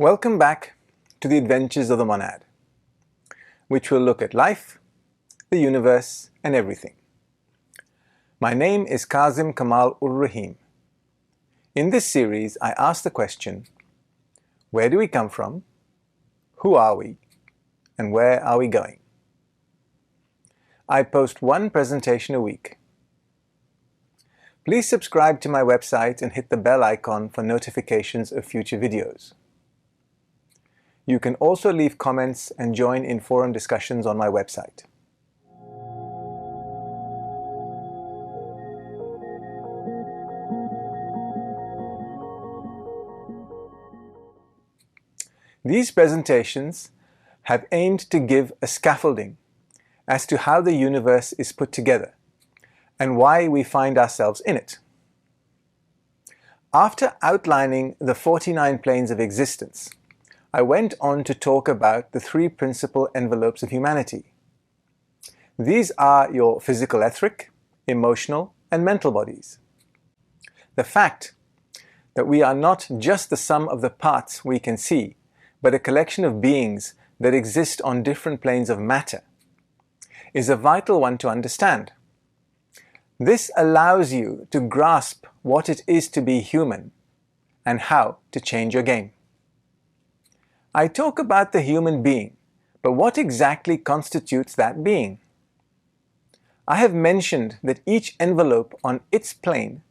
Welcome back to the Adventures of the Monad, which will look at life, the universe, and everything. My name is Kazim Kamal-ur-Rahim. In this series, I ask the question, where do we come from, who are we, and where are we going? I post one presentation a week. Please subscribe to my website and hit the bell icon for notifications of future videos. You can also leave comments and join in forum discussions on my website. These presentations have aimed to give a scaffolding as to how the universe is put together and why we find ourselves in it. After outlining the 49 planes of existence, I went on to talk about the three principal envelopes of humanity. These are your physical etheric, emotional, and mental bodies. The fact that we are not just the sum of the parts we can see, but a collection of beings that exist on different planes of matter is a vital one to understand. This allows you to grasp what it is to be human and how to change your game. I talk about the human being, but what exactly constitutes that being? I have mentioned that each envelope on its plane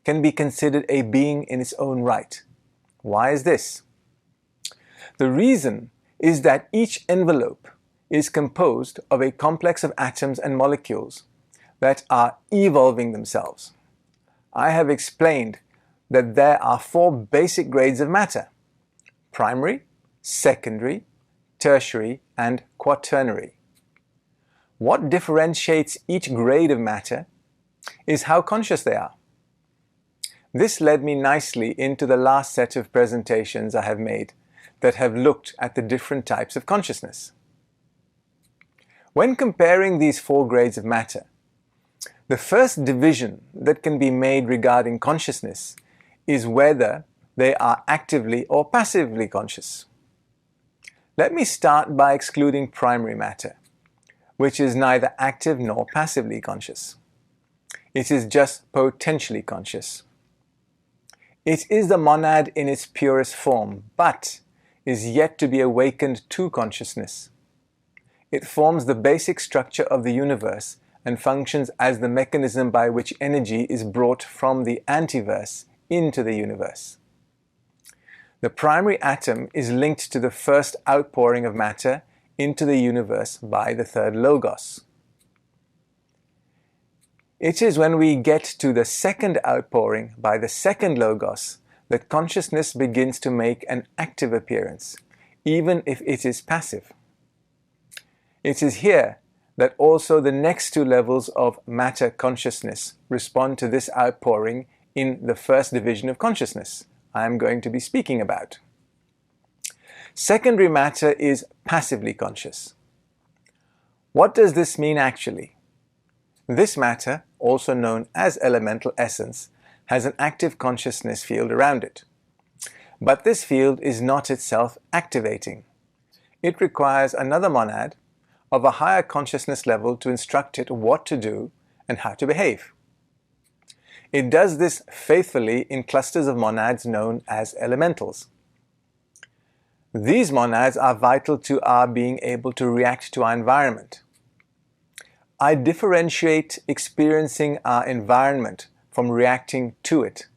can be considered a being in its own right. Why is this? The reason is that each envelope is composed of a complex of atoms and molecules that are evolving themselves. I have explained that there are four basic grades of matter: primary, secondary, tertiary, and quaternary. What differentiates each grade of matter is how conscious they are. This led me nicely into the last set of presentations I have made that have looked at the different types of consciousness. When comparing these four grades of matter, the first division that can be made regarding consciousness is whether they are actively or passively conscious. Let me start by excluding primary matter, which is neither active nor passively conscious. It is just potentially conscious. It is the monad in its purest form, but is yet to be awakened to consciousness. It forms the basic structure of the universe and functions as the mechanism by which energy is brought from the antiverse into the universe. The primary atom is linked to the first outpouring of matter into the universe by the third logos. It is when we get to the second outpouring by the second logos that consciousness begins to make an active appearance, even if it is passive. It is here that also the next two levels of matter consciousness respond to this outpouring in the first division of consciousness I am going to be speaking about. Secondary matter is passively conscious. What does this mean actually? This matter, also known as elemental essence, has an active consciousness field around it. But this field is not itself activating. It requires another monad of a higher consciousness level to instruct it what to do and how to behave. It does this faithfully in clusters of monads known as elementals. These monads are vital to our being able to react to our environment. I differentiate experiencing our environment from reacting to it.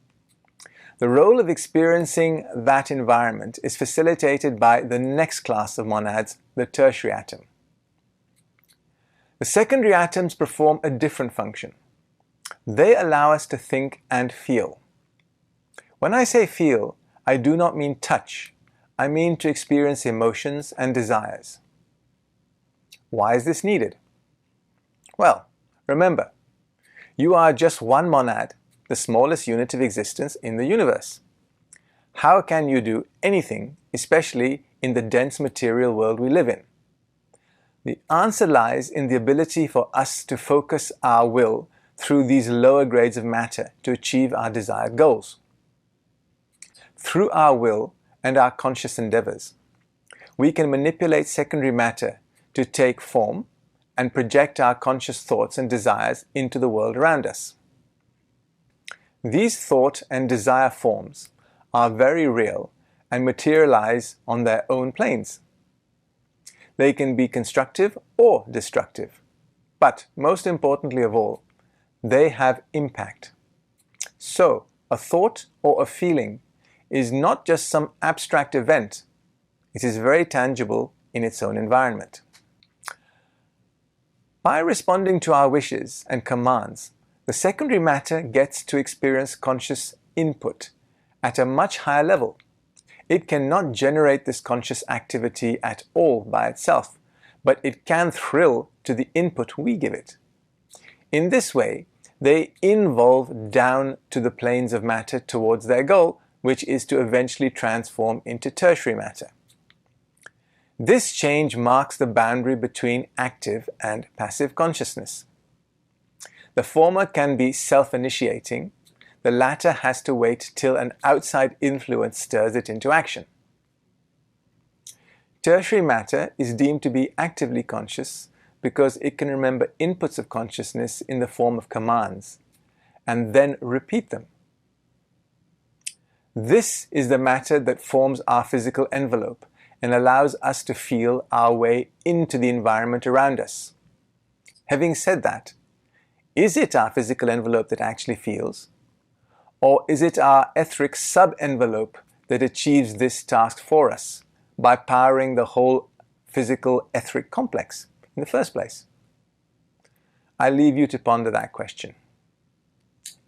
The role of experiencing that environment is facilitated by the next class of monads, the tertiary atom. The secondary atoms perform a different function. They allow us to think and feel. When I say feel, I do not mean touch. I mean to experience emotions and desires. Why is this needed? Well, remember, you are just one monad, the smallest unit of existence in the universe. How can you do anything, especially in the dense material world we live in? The answer lies in the ability for us to focus our will through these lower grades of matter to achieve our desired goals. Through our will, and our conscious endeavors. We can manipulate secondary matter to take form and project our conscious thoughts and desires into the world around us. These thought and desire forms are very real and materialize on their own planes. They can be constructive or destructive, but most importantly of all, they have impact. So, a thought or a feeling is not just some abstract event, it is very tangible in its own environment. By responding to our wishes and commands, the secondary matter gets to experience conscious input at a much higher level. It cannot generate this conscious activity at all by itself, but it can thrill to the input we give it. In this way, they evolve down to the planes of matter towards their goal, which is to eventually transform into tertiary matter. This change marks the boundary between active and passive consciousness. The former can be self-initiating, the latter has to wait till an outside influence stirs it into action. Tertiary matter is deemed to be actively conscious because it can remember inputs of consciousness in the form of commands and then repeat them. This is the matter that forms our physical envelope and allows us to feel our way into the environment around us. Having said that, is it our physical envelope that actually feels? Or is it our etheric sub-envelope that achieves this task for us by powering the whole physical etheric complex in the first place? I leave you to ponder that question.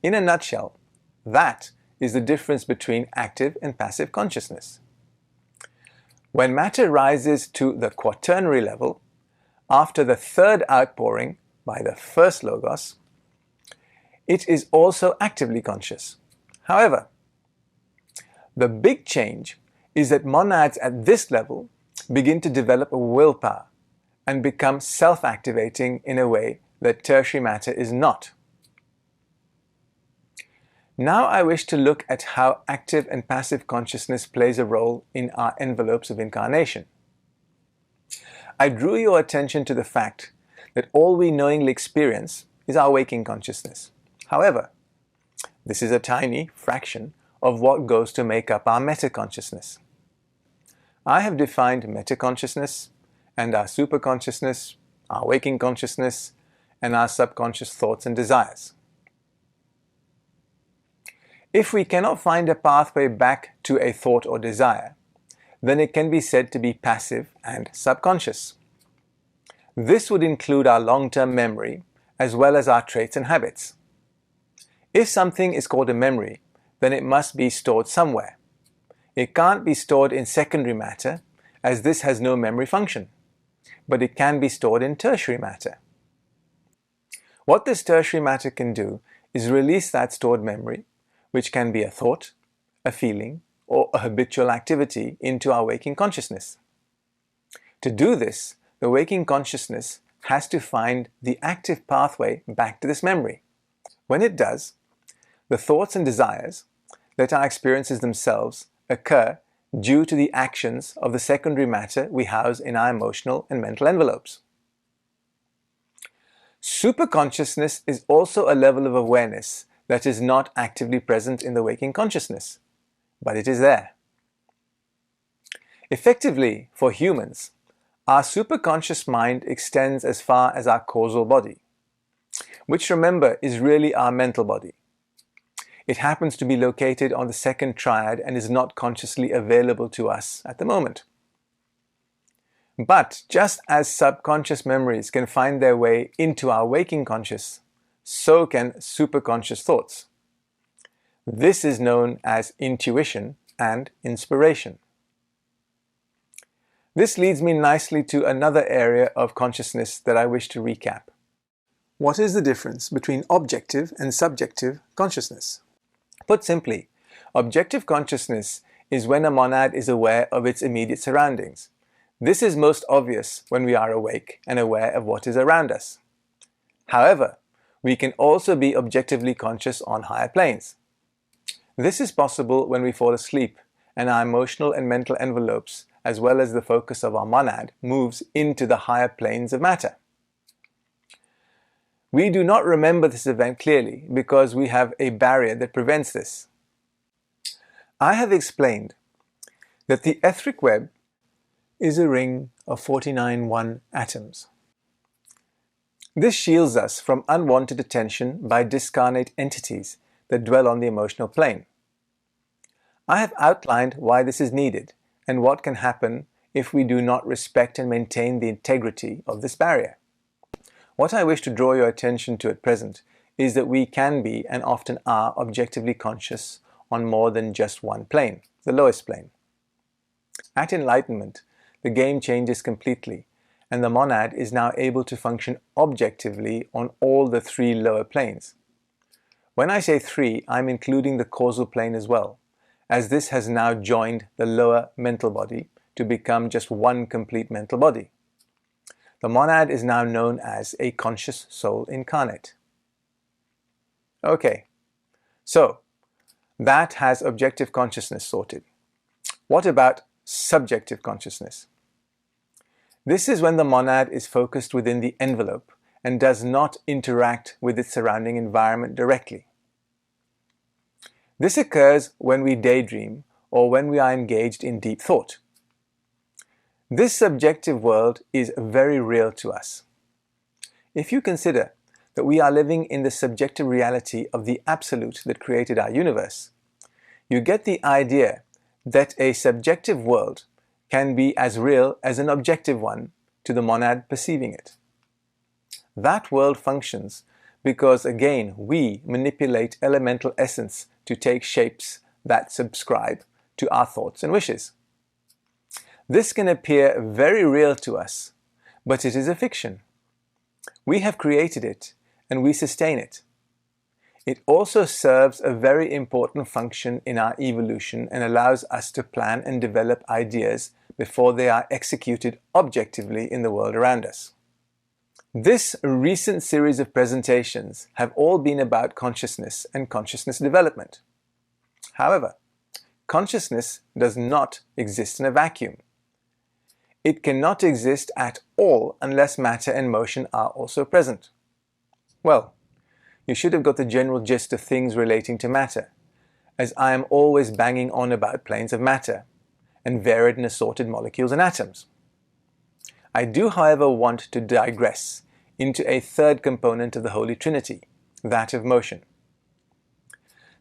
In a nutshell, that is the difference between active and passive consciousness. When matter rises to the quaternary level, after the third outpouring by the first logos, it is also actively conscious. However, the big change is that monads at this level begin to develop a willpower and become self-activating in a way that tertiary matter is not. Now I wish to look at how active and passive consciousness plays a role in our envelopes of incarnation. I drew your attention to the fact that all we knowingly experience is our waking consciousness. However, this is a tiny fraction of what goes to make up our metaconsciousness. I have defined metaconsciousness and our superconsciousness, our waking consciousness, and our subconscious thoughts and desires. If we cannot find a pathway back to a thought or desire, then it can be said to be passive and subconscious. This would include our long-term memory as well as our traits and habits. If something is called a memory, then it must be stored somewhere. It can't be stored in secondary matter, as this has no memory function, but it can be stored in tertiary matter. What this tertiary matter can do is release that stored memory, which can be a thought, a feeling, or a habitual activity, into our waking consciousness. To do this, the waking consciousness has to find the active pathway back to this memory. When it does, the thoughts and desires that are experiences themselves occur due to the actions of the secondary matter we house in our emotional and mental envelopes. Superconsciousness is also a level of awareness that is not actively present in the waking consciousness, but it is there. Effectively, for humans, our superconscious mind extends as far as our causal body, which, remember, is really our mental body. It happens to be located on the second triad and is not consciously available to us at the moment. But just as subconscious memories can find their way into our waking conscious, so can superconscious thoughts. This is known as intuition and inspiration. This leads me nicely to another area of consciousness that I wish to recap. What is the difference between objective and subjective consciousness? Put simply, objective consciousness is when a monad is aware of its immediate surroundings. This is most obvious when we are awake and aware of what is around us. However, we can also be objectively conscious on higher planes. This is possible when we fall asleep and our emotional and mental envelopes, as well as the focus of our monad, moves into the higher planes of matter. We do not remember this event clearly because we have a barrier that prevents this. I have explained that the etheric web is a ring of 49 one atoms. This shields us from unwanted attention by discarnate entities that dwell on the emotional plane. I have outlined why this is needed and what can happen if we do not respect and maintain the integrity of this barrier. What I wish to draw your attention to at present is that we can be and often are objectively conscious on more than just one plane, the lowest plane. At enlightenment, the game changes completely, and the monad is now able to function objectively on all the three lower planes. When I say three, I'm including the causal plane as well, as this has now joined the lower mental body to become just one complete mental body. The monad is now known as a conscious soul incarnate. Okay, so that has objective consciousness sorted. What about subjective consciousness? This is when the monad is focused within the envelope and does not interact with its surrounding environment directly. This occurs when we daydream or when we are engaged in deep thought. This subjective world is very real to us. If you consider that we are living in the subjective reality of the Absolute that created our universe, you get the idea that a subjective world can be as real as an objective one to the monad perceiving it. That world functions because, again, we manipulate elemental essence to take shapes that subscribe to our thoughts and wishes. This can appear very real to us, but it is a fiction. We have created it and we sustain it. It also serves a very important function in our evolution and allows us to plan and develop ideas before they are executed objectively in the world around us. This recent series of presentations have all been about consciousness and consciousness development. However, consciousness does not exist in a vacuum. It cannot exist at all unless matter and motion are also present. Well, you should have got the general gist of things relating to matter, as I am always banging on about planes of matter and varied and assorted molecules and atoms. I do, however, want to digress into a third component of the Holy Trinity, that of motion.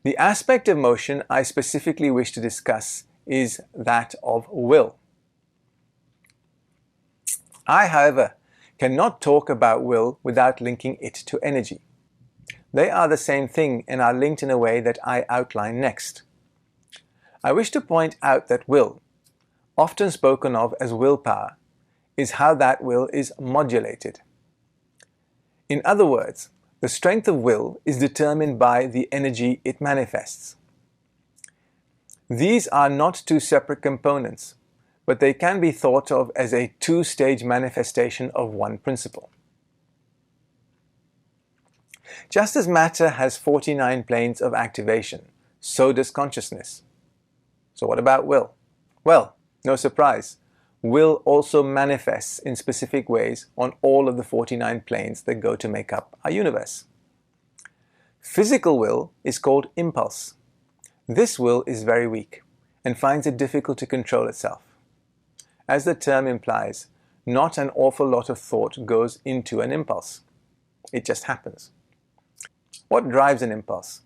The aspect of motion I specifically wish to discuss is that of will. I, however, cannot talk about will without linking it to energy. They are the same thing and are linked in a way that I outline next. I wish to point out that will, often spoken of as willpower, is how that will is modulated. In other words, the strength of will is determined by the energy it manifests. These are not two separate components, but they can be thought of as a two-stage manifestation of one principle. Just as matter has 49 planes of activation, so does consciousness. So what about will? Well, no surprise, will also manifests in specific ways on all of the 49 planes that go to make up our universe. Physical will is called impulse. This will is very weak and finds it difficult to control itself. As the term implies, not an awful lot of thought goes into an impulse. It just happens. What drives an impulse?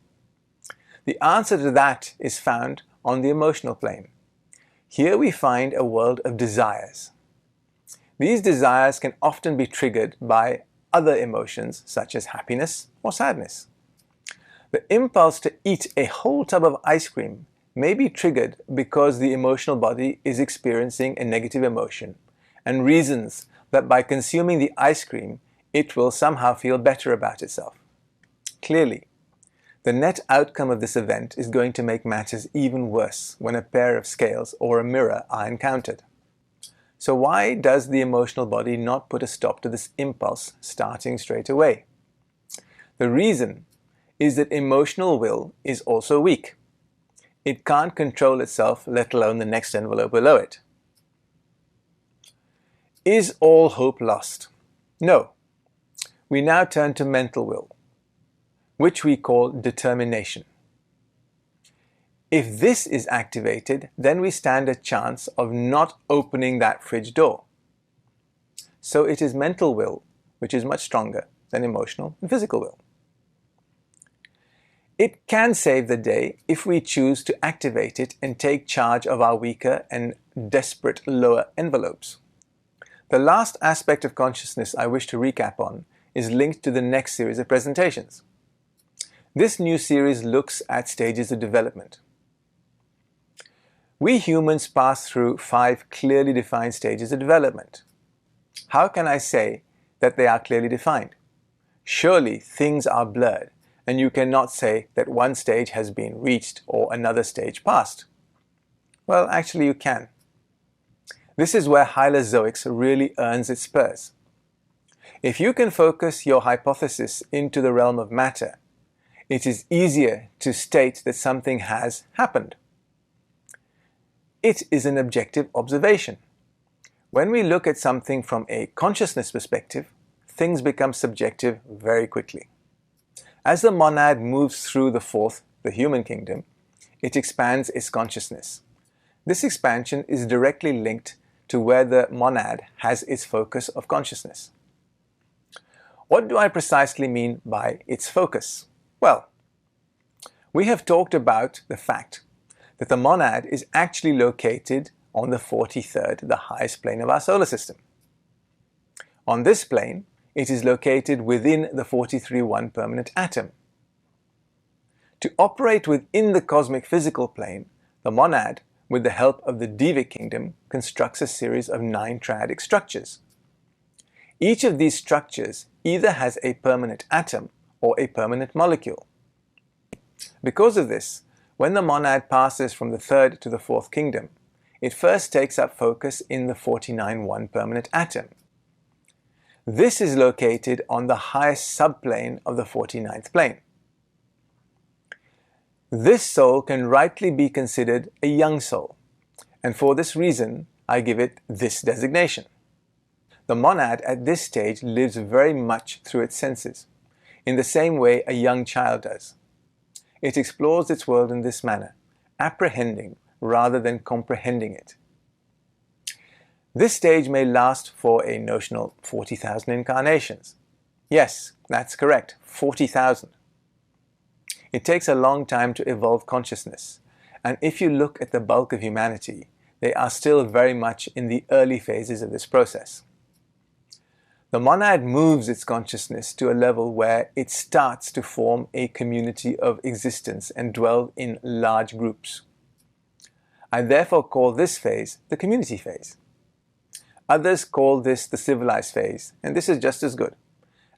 The answer to that is found on the emotional plane. Here we find a world of desires. These desires can often be triggered by other emotions such as happiness or sadness. The impulse to eat a whole tub of ice cream may be triggered because the emotional body is experiencing a negative emotion and reasons that by consuming the ice cream it will somehow feel better about itself. Clearly, the net outcome of this event is going to make matters even worse when a pair of scales or a mirror are encountered. So why does the emotional body not put a stop to this impulse starting straight away? The reason is that emotional will is also weak. It can't control itself, let alone the next envelope below it. Is all hope lost? No. We now turn to mental will, which we call determination. If this is activated, then we stand a chance of not opening that fridge door. So it is mental will, which is much stronger than emotional and physical will. It can save the day if we choose to activate it and take charge of our weaker and desperate lower envelopes. The last aspect of consciousness I wish to recap on is linked to the next series of presentations. This new series looks at stages of development. We humans pass through 5 clearly defined stages of development. How can I say that they are clearly defined? Surely things are blurred, and you cannot say that one stage has been reached or another stage passed. Well, actually you can. This is where Hylozoics really earns its spurs. If you can focus your hypothesis into the realm of matter, it is easier to state that something has happened. It is an objective observation. When we look at something from a consciousness perspective, things become subjective very quickly. As the monad moves through the fourth, the human kingdom, it expands its consciousness. This expansion is directly linked to where the monad has its focus of consciousness. What do I precisely mean by its focus? Well, we have talked about the fact that the monad is actually located on the 43rd, the highest plane of our solar system. On this plane, it is located within the 43-1 permanent atom. To operate within the cosmic physical plane, the monad, with the help of the Devic kingdom, constructs a series of 9 triadic structures. Each of these structures either has a permanent atom or a permanent molecule. Because of this, when the monad passes from the 3rd to the 4th kingdom, it first takes up focus in the 49-1 permanent atom. This is located on the highest subplane of the 49th plane. This soul can rightly be considered a young soul, and for this reason I give it this designation. The monad at this stage lives very much through its senses, in the same way a young child does. It explores its world in this manner, apprehending rather than comprehending it. This stage may last for a notional 40,000 incarnations. Yes, that's correct, 40,000. It takes a long time to evolve consciousness, and if you look at the bulk of humanity, they are still very much in the early phases of this process. The monad moves its consciousness to a level where it starts to form a community of existence and dwell in large groups. I therefore call this phase the community phase. Others call this the civilized phase, and this is just as good,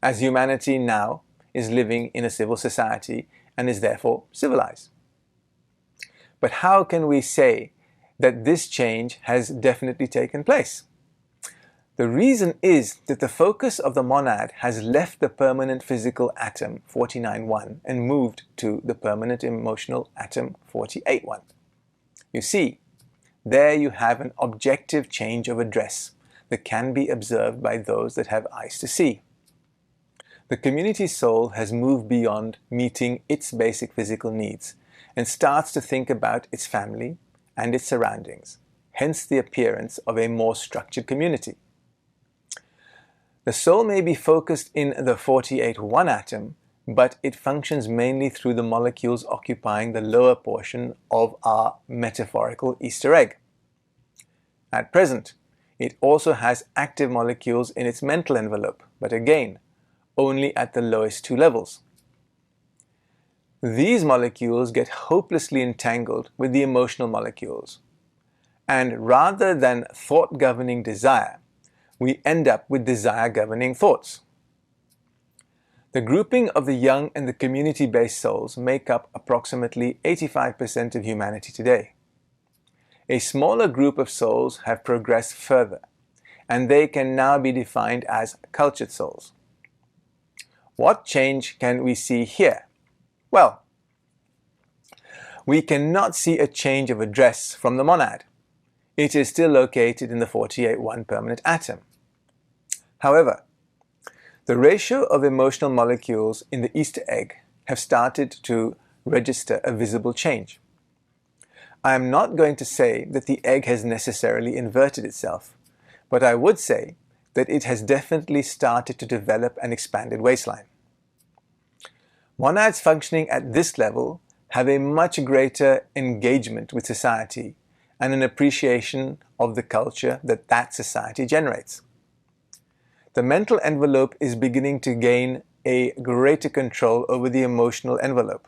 as humanity now is living in a civil society and is therefore civilized. But how can we say that this change has definitely taken place? The reason is that the focus of the monad has left the permanent physical atom 49-1 and moved to the permanent emotional atom 48-1. You see, there you have an objective change of address that can be observed by those that have eyes to see. The community soul has moved beyond meeting its basic physical needs and starts to think about its family and its surroundings, hence the appearance of a more structured community. The soul may be focused in the 48-1 atom, but it functions mainly through the molecules occupying the lower portion of our metaphorical Easter egg. At present, it also has active molecules in its mental envelope, but again, only at the lowest 2 levels. These molecules get hopelessly entangled with the emotional molecules, and rather than thought governing desire, we end up with desire governing thoughts. The grouping of the young and the community-based souls make up approximately 85% of humanity today. A smaller group of souls have progressed further, and they can now be defined as cultured souls. What change can we see here? Well, we cannot see a change of address from the monad. It is still located in the 48-1 permanent atom. However, the ratio of emotional molecules in the Easter egg have started to register a visible change. I am not going to say that the egg has necessarily inverted itself, but I would say that it has definitely started to develop an expanded waistline. Monads functioning at this level have a much greater engagement with society and an appreciation of the culture that that society generates. The mental envelope is beginning to gain a greater control over the emotional envelope,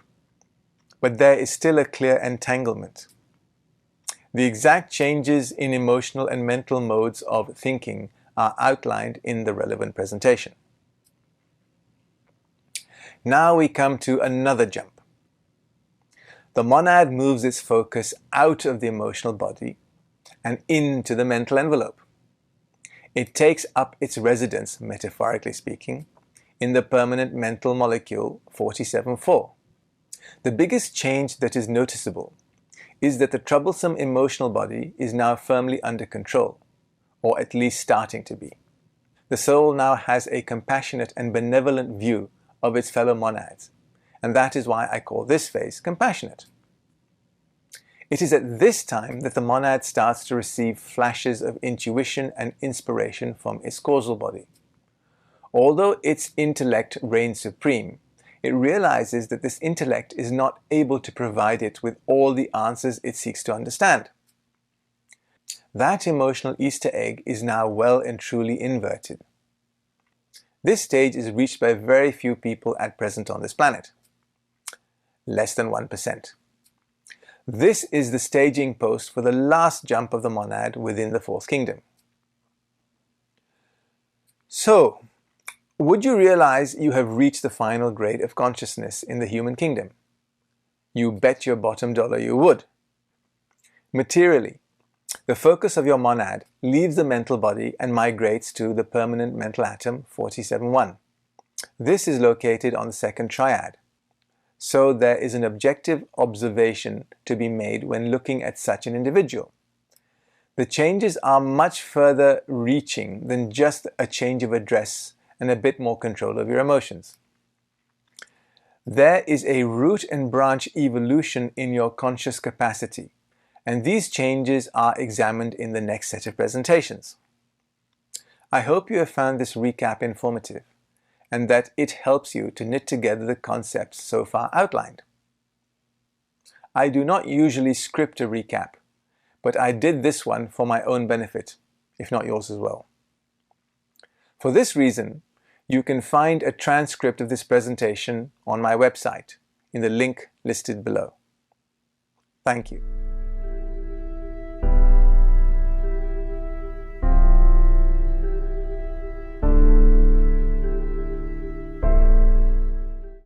but there is still a clear entanglement. The exact changes in emotional and mental modes of thinking are outlined in the relevant presentation. Now we come to another jump. The monad moves its focus out of the emotional body and into the mental envelope. It takes up its residence, metaphorically speaking, in the permanent mental molecule 47-4. The biggest change that is noticeable is that the troublesome emotional body is now firmly under control, or at least starting to be. The soul now has a compassionate and benevolent view of its fellow monads, and that is why I call this phase compassionate. It is at this time that the monad starts to receive flashes of intuition and inspiration from its causal body. Although its intellect reigns supreme, it realizes that this intellect is not able to provide it with all the answers it seeks to understand. That emotional Easter egg is now well and truly inverted. This stage is reached by very few people at present on this planet. Less than 1%. This is the staging post for the last jump of the monad within the fourth kingdom. So, would you realize you have reached the final grade of consciousness in the human kingdom? You bet your bottom dollar you would. Materially, the focus of your monad leaves the mental body and migrates to the permanent mental atom 47-1. This is located on the second triad. So there is an objective observation to be made when looking at such an individual. The changes are much further reaching than just a change of address and a bit more control of your emotions. There is a root and branch evolution in your conscious capacity, and these changes are examined in the next set of presentations. I hope you have found this recap informative, and that it helps you to knit together the concepts so far outlined. I do not usually script a recap, but I did this one for my own benefit, if not yours as well. For this reason, you can find a transcript of this presentation on my website in the link listed below. Thank you.